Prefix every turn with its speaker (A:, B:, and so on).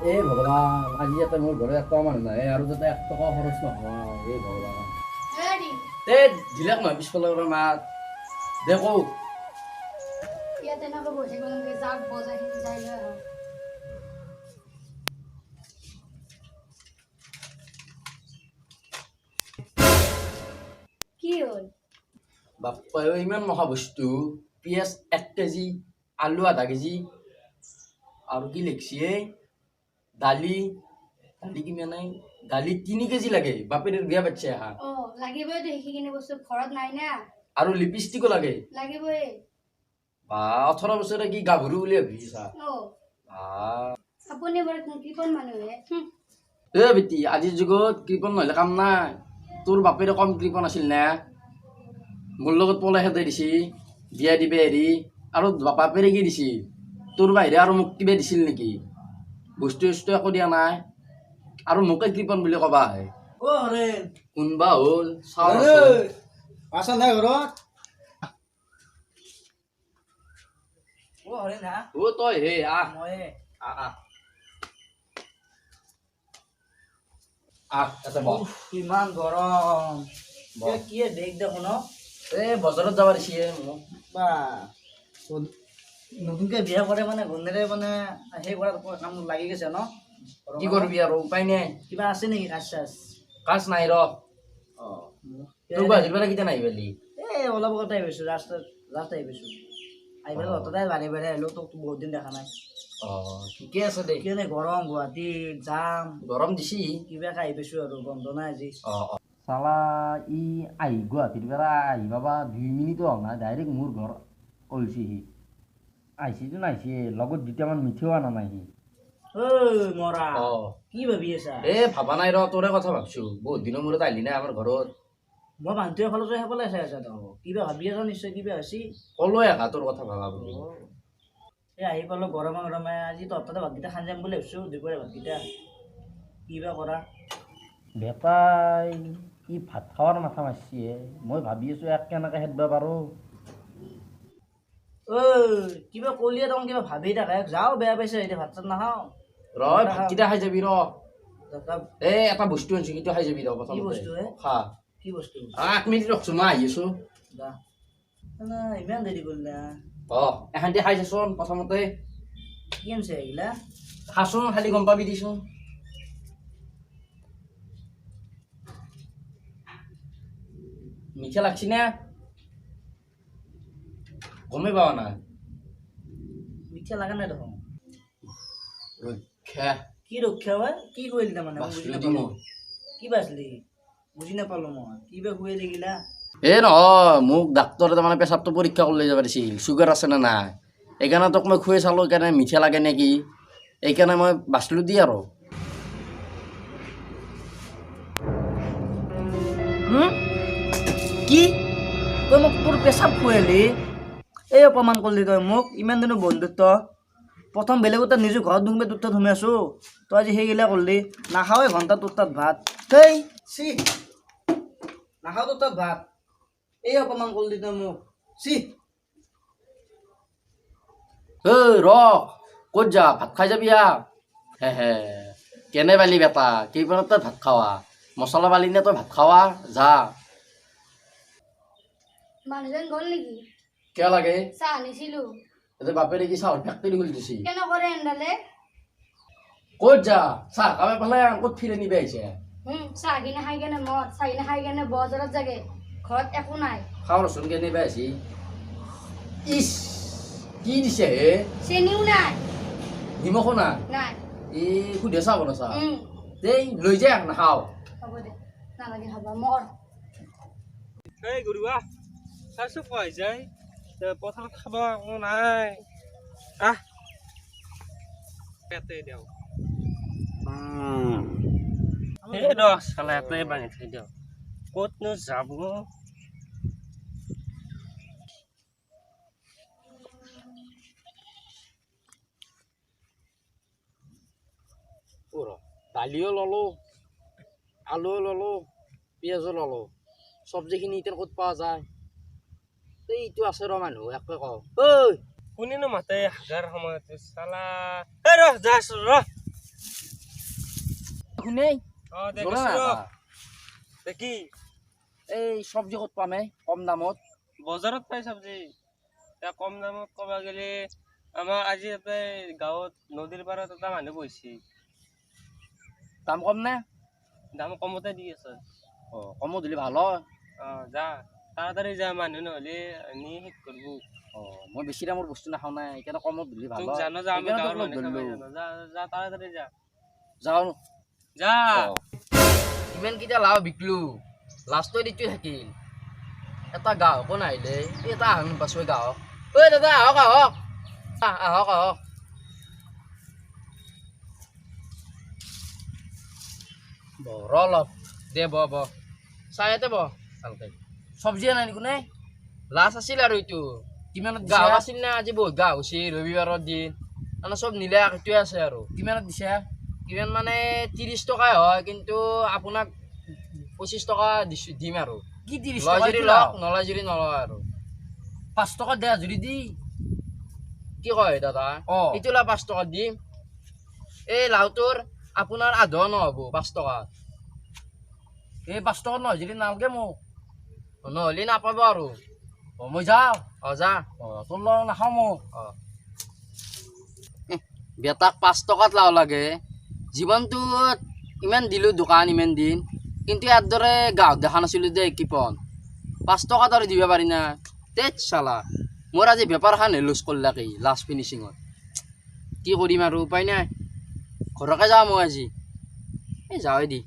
A: এই ভগৱান আজি ইয়াতে মোৰ ঘৰত এক টকা মানুহ নাই আৰু যাতে এক টকা খৰচ নহয় এই ভগৱান এই দিলাক নহয় পিছফালৰ পৰা মাত দে কওঁ
B: ইয়াতে এনেকৈ বহি থাকিব নালাগে যাওক বজাৰখিনি যাই লৈ আহক কি হ'ল
A: বাপ্পা ইমান মহা বস্তু পিঁয়াজ 1 কেজি আলু আধা কেজি আৰু কি লিখছি দালি দালি কিমান নাই দালি 3 কেজি লাগে বাপেৰ বিয়া পাতিছে হা
B: লাগিবই তো সেইখিনি বস্তু ঘৰত নাই না
A: আৰু লিপষ্টিকো লাগে
B: লাগিবই
A: বা 18 বছৰে কি গাভৰু বুলি ভাবিছা
B: আপুনি বৰ কৃপণ মানুহে
A: বেটি আজিৰ যুগত কৃপণ নহ'লে কাম নাই তোৰ বাপেৰে কম কৃপণ আছিল না মোৰ লগত পলাই খেদাই দিছি বিয়া দিবে হেৰি আৰু বাপেৰে কি দিছিল তোৰ বাহিৰে আৰু মোক কিবা দিছিল নেকি বস্তু চস্তু একো দিয়া নাই আৰু মোকে কৃপণ বুলি কবা আহে কোনবা হ'ল
C: আছা নাই ঘৰত
A: তই হে আহ তাতে বহ
C: কিমান গৰম কি দেখ দেখোন
A: বজাৰত যাব দিছে মোক
C: বা নতুনকে বিয়া কৰে মানে ঘূৰ্ণেৰে মানে সেই কৰা কাম লাগি গৈছে ন
A: কি কৰিবি আৰু উপায় নাই
C: কিবা আছে নেকি কাজ চাজ
A: কাজ নাই ৰ তোৰ বাহিৰ পৰা কেতিয়া নাহি পালি
C: এই অলপ আগতে আহি পাইছোঁ ৰাস্তাত আহি পাইছোঁ আহি পেলাই হঠাতে বাঢ়ি আহিলোঁ তোক বহুত দিন দেখা নাই
A: ঠিকে আছে দে
C: কেনে গৰম গুৱাহাটীত যাম
A: গৰম দিছি
C: কিবা আহি পাইছোঁ আৰু বন্ধ নাই আজি
A: চালা ই আহি গুৱাহাটীৰ পৰা আহি পাবা 2 মিনিটো হোৱা নাই ডাইৰেক্ট মোৰ ঘৰ ওলছিহি আহিছেতো নাহিছে লগত দুটামান মিঠেও অনা নাই সি
C: মৰা কি ভাবি আছা
A: ভাবা নাই ৰ তোৰে কথা ভাবছো বহুত দিনৰ মূৰত আহিলি নাই আমাৰ ঘৰত
C: মই মানুহটোৱে এফালে সেইফালে চাই আছা তই কিবা ভাবি আছা নিশ্চয় কিবা হৈছে
A: ক'লোৱে একা তোৰ কথা ভাবা বুলি
C: এই আহি পালোঁ গৰমে গৰমে আজি তহঁতে ভাতকেইটা খাই যাম বুলি ভাবিছোঁ দুপৰীয়া ভাতকেইটা কিবা কৰা
A: বেটাই ই ভাত খাৱাৰ মাথা মাৰছি মই ভাবি আছো এক কেনেকে খেদবা পাৰোঁ
C: কিবা কলিয়ে তখন কিবা ভাবি থাকে যাওঁ বেয়া পাইছে এতিয়া ভাত চাত নাখাওঁ
A: ভাতকেইটা খাই যাবি ৰ এটা বস্তু আনিছো কিন্তু খাই যাবি ৰ
C: কি বস্তু
A: খা
C: কি বস্তু
A: 8 মিনিট ৰখছো মই আহি আছো
C: ইমান দেৰি কৰিলা
A: এখানটি খাই যাচোন প্ৰথমতে
C: কি আনিছে এইগিলা
A: খাচোন খালি গম পাবি দিচোন মিঠা লাগছি না গমে পাৱা নাই
C: মিঠা লাগা নাই দেখোন
A: ৰক্ষা
C: কি ৰক্ষা হয় কি কৰিলি তাৰমানে কি বাচলি বুজি নাপালো মই কিবা খুৱাই লাগিলা
A: নহয় মোক ডাক্তৰে তাৰমানে পেচাবটো পৰীক্ষা কৰি যাব দিছিল চুগাৰ আছে নে নাই এইকাৰণে তোক মই খুৱাই চালোঁ সেইকাৰণে মিঠা লাগে নেকি এইকাৰণে মই বাচলোঁ দি আৰু
C: কি তই মোক তোৰ পেচাব খুৱালি এই অপমান কৰিলি তই মোক ইমান দিনৰ বন্ধুত্ব প্ৰথম বেলেগ তাত নিজৰ ঘৰত নুসুমে তোৰ তাত সোমাই আছোঁ তই আজি সেইগিলা কৰিলি নাখাওঁ এঘণ্টা তোৰ তাত ভাত সেই চি নাখাওঁ তোৰ তাত ভাত এই অপমান কৰিলি তই মোক চি
A: ৰ ক'ত যা ভাত খাই যাবি হে কেনে পালি বেটা কেইবাৰত তই ভাত খাৱা মছলা পালি নে তই ভাত খাৱা যা
B: মানুহজন গ'ল নেকি
A: কিয় লাগে
B: চাহ আনিছিলোঁ
A: এতিয়া বাপেৰে কি চাহৰ ফেক্টৰী খুলি দিছি
B: কেনে কৰে এণ্ডালে
A: ক'ত যা চাহ খাব পালে ক'ত ফিৰে নিব আহিছে
B: চাহ কিনে খাই কেনে মদ চাহ কিনে খাই কেনে বজাৰত যাগে ঘৰত একো নাই
A: খাওঁ ৰচোন কেনে নিব আহিছি ইচ কি দিছে হে
B: চেনিও নাই
A: নিমখো নাই
B: নাই
A: সুধে চাহ বনা চাহ দেই লৈ যা নাখাওঁ
B: হ'ব দে নালাগে খাব মৰ
D: এই গৰুৱা চাইছোঁ খুৱাই যায় পথাৰত খাব একো নাই ইয়াতে দিওঁ এই ৰ চালা ইয়াতে বান্ধি থৈ দিওঁ ক'তনো যাব
A: দালিও ল'লোঁ আলুও ল'লোঁ পিঁয়াজো ল'লোঁ চব্জিখিনি এতিয়া ক'ত পোৱা যায় এইটো আছে ৰ মানুহ একো কওঁ
D: কোনেনো মাতে হাজাৰ সময়ত চালা এই ৰ যাইছোঁ ৰ
A: শুনেই
D: দেখিছো
A: জোৰা
D: ৰ।
A: নাপা।
D: দেখি
A: এই চব্জি ক'ত পামে কম দামত?
D: বজাৰত পাই চব্জি এতিয়া কম দামত ক'ব গ'লে আমাৰ আজি ইয়াতে গাঁৱত নদীৰ পাৰত এটা মানুহ বহিছে
A: দাম কম নে?
D: দাম কমতে দি আছে
A: কমত দিলে ভাল হয়।
D: যা তাড়াতাড়ি যা মানুহ নহ'লে নি শেষ কৰিব
A: মই বেছি দামৰ বস্তু নাখাওঁ নাই সেইকাৰণে কমত দিলে ভাল
D: তোক
A: হয়।
D: জানো যা আমি
A: সেইকাৰণে
D: গাঁৱৰ
A: তোক লগ
D: মানুহ খাবাই
A: ধৰিলো।
D: জানো যা যা তাড়াতাড়ি যা
A: যাওঁ
D: যা
A: ইমান কেইটা লাও বিকলো লাষ্টত এইটো থাকিল এটা গ্ৰাহকো নাহিলে এটা আহক পাছৈ গ্ৰাহক ঐ দাদা আহক আহক আহক আহক বৰ অলপ দে ব চাহতে ব ভালকে চব্জি আনাই নেকি নাই লাষ্ট আছিল আৰু এইটো কিমানত গ্ৰাহক আছিল না আজি বহুত গ্ৰাহক হৈছে ৰবিবাৰৰ দিন মানে চব নিলে সেইটোৱে আছে আৰু কিমানত দিছা কিমান মানে 30 টকাই হয় কিন্তু আপোনাক 25 টকা দিম আৰু কি 30 টকা যদি লওক নলয় যদি নলয় আৰু 5 টকা দে যদি দি কি কয় দাদা এইটো লা 5 টকা দিম এই লাউটোৰ আপোনাৰ আধা নহ'ব 5 টকা এই 5 টকা নহয় যদি নালগে মোক নহ'লে নাপাব আৰু মই যাওঁ যা তোৰ লগ নাখাওঁ মোক বেটাক 5 টকাত লাও লাগে জীৱনটোত ইমান দিলোঁ দোকান ইমান দিন কিন্তু ইয়াৰ দৰে গ্ৰাহক দেখা নাছিলোঁ দে কিপন 5 টকাত আৰু দিব পাৰি না তেত চালা মোৰ আজি বেপাৰখন লুজ কৰিলা কি লাষ্ট ফিনিচিঙত কি কৰিম আৰু উপায় নাই ঘৰকে যাওঁ মই আজি এই যাওঁৱে দি